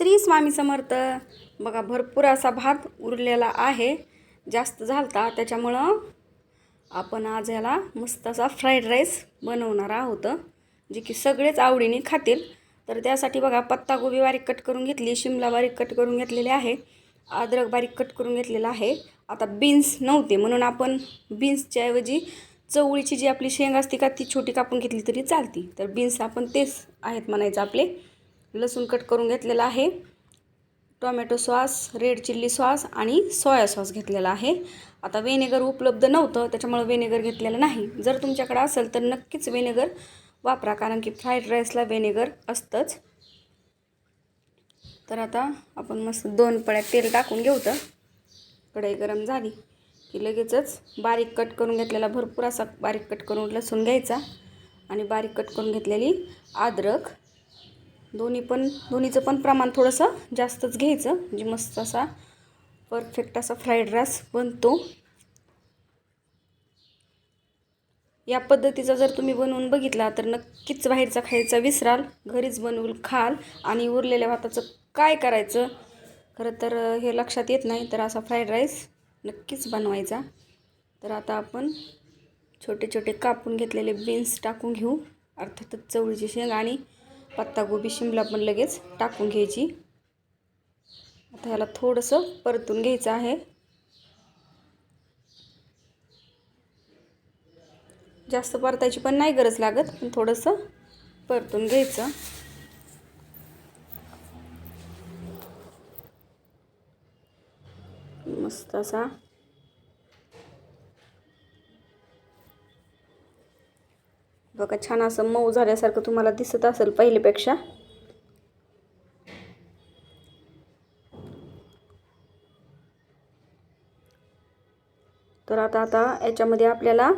श्री स्वामी समर्थ. बघा भरपूर असा भात उरलेला आहे, जास्त झालता, त्याच्यामुळं आपण आज याला मस्त असा फ्राईड राईस बनवणार आहोत, जे की सगळेच आवडीने खातील. तर त्यासाठी बघा पत्तागोबी बारीक कट करून घेतली, शिमला बारीक कट करून घेतलेले आहे, अद्रक बारीक कट करून घेतलेला आहे. आता बीन्स नव्हते म्हणून आपण बीन्सच्या ऐवजी चवळीची जी आपली शेंग असते का ती छोटी कापून घेतली तरी चालती. तर बीन्स आपण तेच आहेत म्हणायचं आपले. लसूण कट करून घेतलेला आहे, tomato sauce, red chilli sauce आणि सोया सॉस घेतलेला आहे. आता व्हिनेगर उपलब्ध नव्हतं त्याच्यामुळे व्हिनेगर घेतलेलं नाही. जर तुमच्याकडे असेल तर नक्कीच व्हिनेगर वापरा, कारण की फ्राईड राईसला व्हिनेगर असतंच. तर आता आपण मस्त 2 पळ्या तेल टाकून घेऊ. तर कढई गरम झाली की लगेचच बारीक कट करून घेतलेला भरपूर असा बारीक कट करून लसूण घ्यायचा आणि बारीक कट करून घेतलेली अद्रक, दोन्हीचं पण प्रमाण थोडंसं जास्तच घ्यायचं, म्हणजे मस्त असा परफेक्ट असा फ्राईड राईस बनतो. या पद्धतीचा जर तुम्ही बनवून बघितला तर नक्कीच बाहेरचा खायचा विसराल, घरीच बनवून खाल. आणि उरलेल्या भाताचं काय करायचं खरं तर हे लक्षात येत नाही, तर असा फ्राईड राईस नक्कीच बनवायचा. तर आता आपण छोटे छोटे कापून घेतलेले बीन्स टाकून घेऊ, अर्थातच चवळीची शेंग आणि पत्तागोबी शिमला पण लगेच टाकून घ्यायची. आता ह्याला थोडंसं परतून घ्यायचं आहे. जास्त परतायची पण नाही गरज लागत, पण थोडंसं परतून घ्यायचं. मस्त असा बघा छान असं मऊ झाल्यासारखं तुम्हाला दिसत असेल पहिल्यापेक्षा. तर आता याच्यामध्ये आपल्याला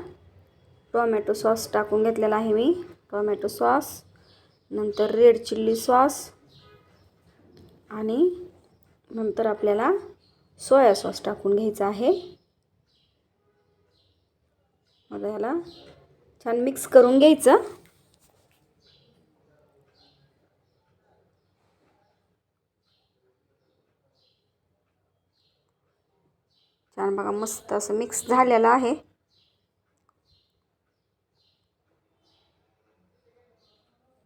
टोमॅटो सॉस टाकून घेतलेला आहे मी, टोमॅटो सॉस, नंतर रेड चिल्ली सॉस आणि नंतर आपल्याला सोया सॉस टाकून घ्यायचा आहे. आता याला छान मिक्स करून घ्यायचं. छान बघा मस्त असं मिक्स झालेलं आहे.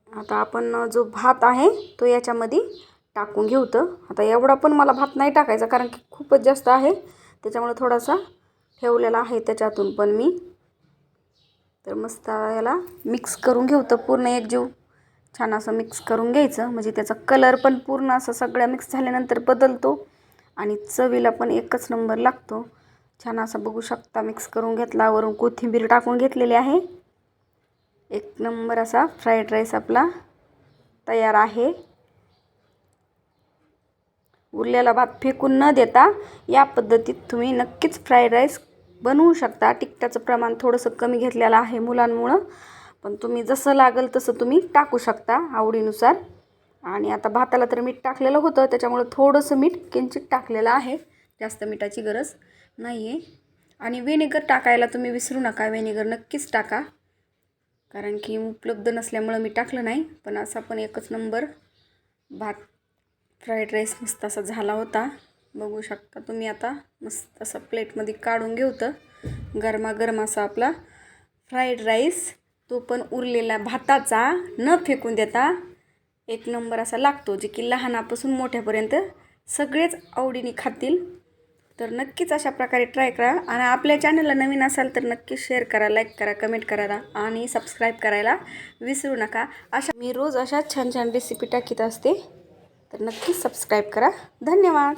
आता आपण जो भात आहे तो याच्यामध्ये टाकून घेऊ. तर आता एवढा पण मला भात नाही टाकायचा, कारण की खूपच जास्त आहे, त्याच्यामुळे थोडासा ठेवलेला आहे त्याच्यातून पण मी. तर मस्त याला मिक्स करून घेऊ. तर पूर्ण एकजीव छान असं मिक्स करून घ्यायचं, म्हणजे त्याचा कलर पण पूर्ण असं सगळ्या मिक्स झाल्यानंतर बदलतो आणि चवीला पण एकच नंबर लागतो. छान असं बघू शकता मिक्स करून घेतला, वरून कोथिंबीर टाकून घेतलेली आहे. एक नंबर असा फ्राईड राईस आपला तयार आहे. उरलेला भात फेकून न देता या पद्धतीत तुम्ही नक्कीच फ्राईड राईस बनवू शकता. तिखटाचं प्रमाण थोडंसं कमी घेतलेलं आहे मुलांमुळं, पण तुम्ही जसं लागेल तसं तुम्ही टाकू शकता आवडीनुसार. आणि आता भाताला तर मीठ टाकलेलं होतं, त्याच्यामुळं थोडंसं मीठ किंचित टाकलेलं आहे, जास्त मिठाची गरज नाही आहे. आणि व्हिनेगर टाकायला तुम्ही विसरू नका, व्हिनेगर नक्कीच टाका, कारण की उपलब्ध नसल्यामुळं मी टाकलं नाही. पण असा पण एकच नंबर भात फ्राईड राईस मस्त असा झाला होता, बघू शकता तुम्ही. आता मस्त असा प्लेटमध्ये काढून घेऊ. तर गरमागरम असा आपला फ्राईड राईस, तो पण उरलेला भाताचा, न फेकून देता एक नंबर असा लागतो, जे की लहानापासून मोठ्यापर्यंत सगळेच आवडीने खातील. तर नक्कीच अशा प्रकारे ट्राय करा. आणि आपल्या चॅनलला नवीन असाल तर नक्की शेअर करा, लाईक करा, कमेंट करा आणि सबस्क्राईब करायला विसरू नका. मी रोज अशा छान छान रेसिपी टाकीत असते, तर नक्कीच सबस्क्राईब करा. धन्यवाद.